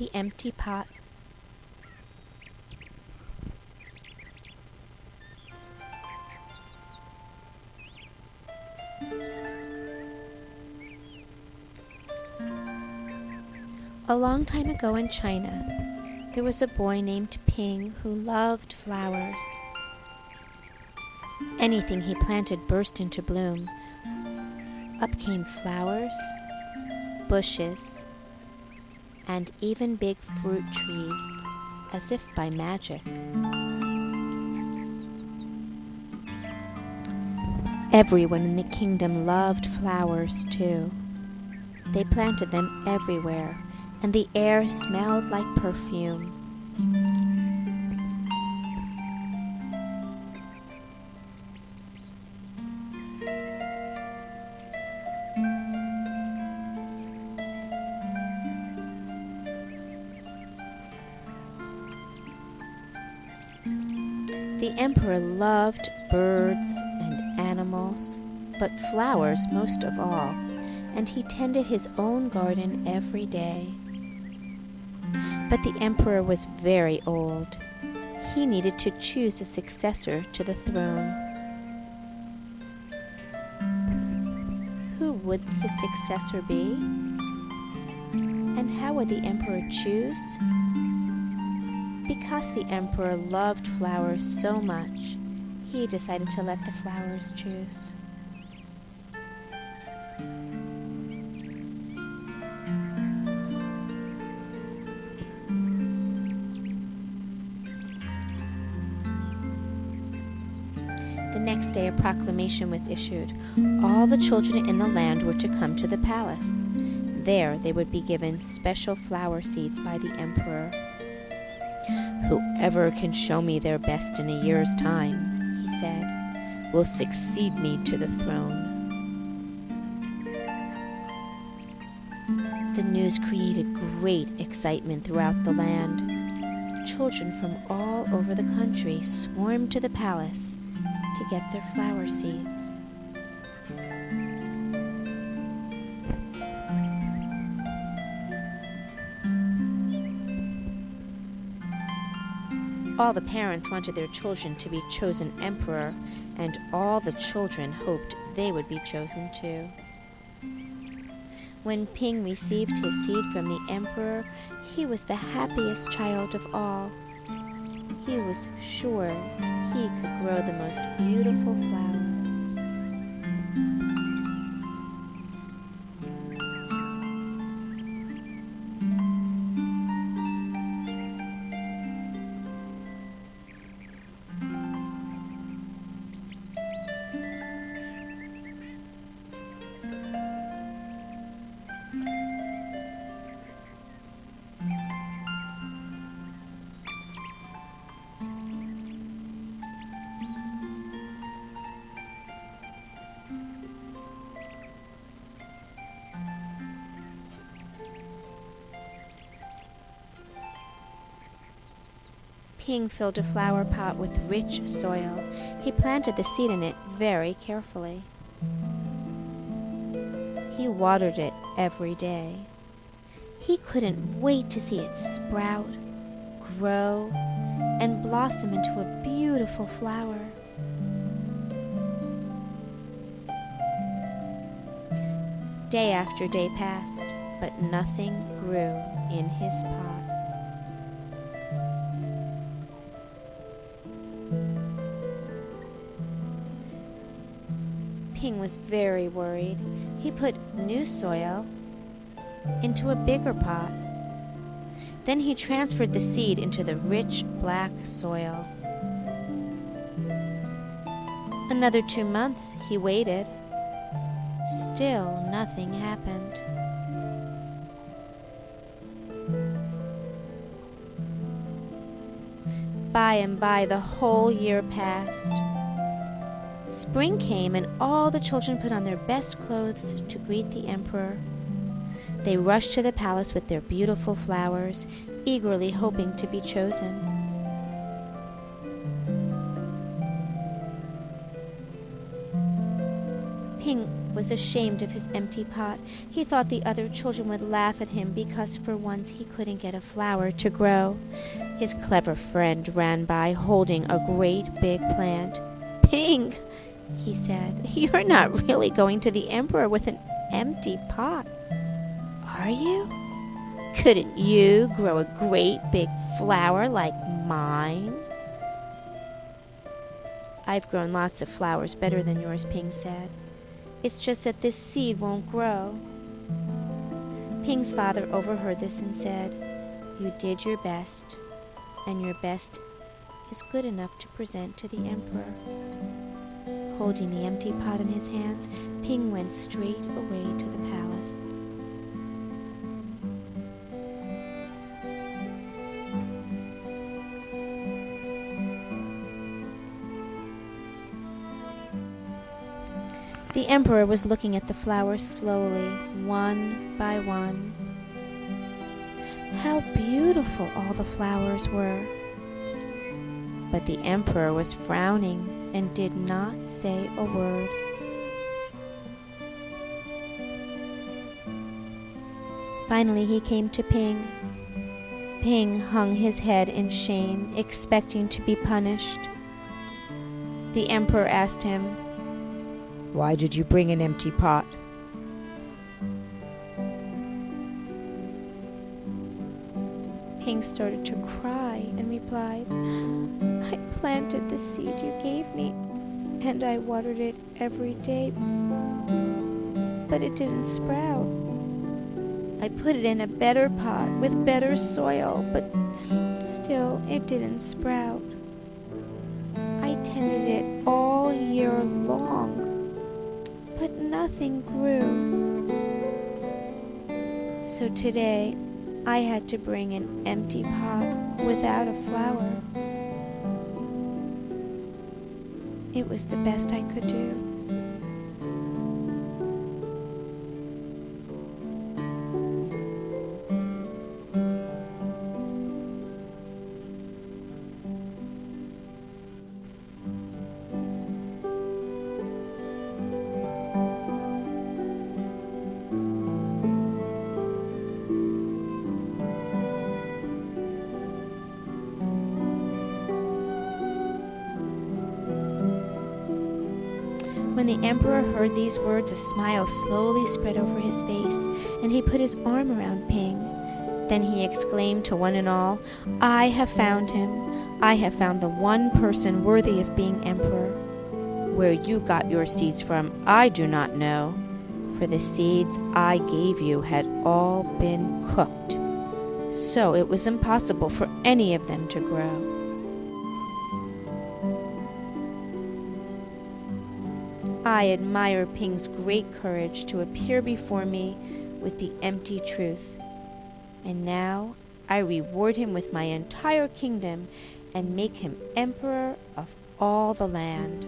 The empty pot. A long time ago in China, there was a boy named Ping who loved flowers. Anything he planted burst into bloom. Up came flowers, bushes, and even big fruit trees, as if by magic. Everyone in the kingdom loved flowers too. They planted them everywhere, and the air smelled like perfume. The emperor loved birds and animals, but flowers most of all, and he tended his own garden every day. But the emperor was very old. He needed to choose a successor to the throne. Who would his successor be? And how would the emperor choose? Because the emperor loved flowers so much, he decided to let the flowers choose. The next day a proclamation was issued. All the children in the land were to come to the palace. There they would be given special flower seeds by the emperor. "Whoever can show me their best in a year's time," he said, "will succeed me to the throne." The news created great excitement throughout the land. Children from all over the country swarmed to the palace to get their flower seeds. All the parents wanted their children to be chosen emperor, and all the children hoped they would be chosen too. When Ping received his seed from the emperor, he was the happiest child of all. He was sure he could grow the most beautiful flower. Ping filled a flower pot with rich soil. He planted the seed in it very carefully. He watered it every day. He couldn't wait to see it sprout, grow, and blossom into a beautiful flower. Day after day passed, but nothing grew in his pot. Ping was very worried. He put new soil into a bigger pot. Then he transferred the seed into the rich black soil. Another 2 months he waited. Still nothing happened. By and by the whole year passed. Spring came, and all the children put on their best clothes to greet the emperor. They rushed to the palace with their beautiful flowers, eagerly hoping to be chosen. Ping was ashamed of his empty pot. He thought the other children would laugh at him because for once he couldn't get a flower to grow. His clever friend ran by holding a great big plant. "Ping," he said, "you're not really going to the emperor with an empty pot, are you? Couldn't you grow a great big flower like mine?" "I've grown lots of flowers better than yours," Ping said. "It's just that this seed won't grow." Ping's father overheard this and said, "You did your best, and your best is good enough to present to the emperor." Holding the empty pot in his hands, Ping went straight away to the palace. The emperor was looking at the flowers slowly, one by one. How beautiful all the flowers were! But the emperor was frowning and did not say a word. Finally he came to Ping. Ping hung his head in shame, expecting to be punished. The emperor asked him, "Why did you bring an empty pot?" Ping started to cry and replied, "I planted the seed you gave me, and I watered it every day, but it didn't sprout. I put it in a better pot with better soil, but still it didn't sprout. I tended it all year long, but nothing grew. So today I had to bring an empty pot without a flower. It was the best I could do." When the emperor heard these words, a smile slowly spread over his face, and he put his arm around Ping. Then he exclaimed to one and all, "I have found him. I have found the one person worthy of being emperor. Where you got your seeds from, I do not know, for the seeds I gave you had all been cooked, so it was impossible for any of them to grow." I admire Ping's great courage to appear before me with the empty truth, and now I reward him with my entire kingdom and make him emperor of all the land.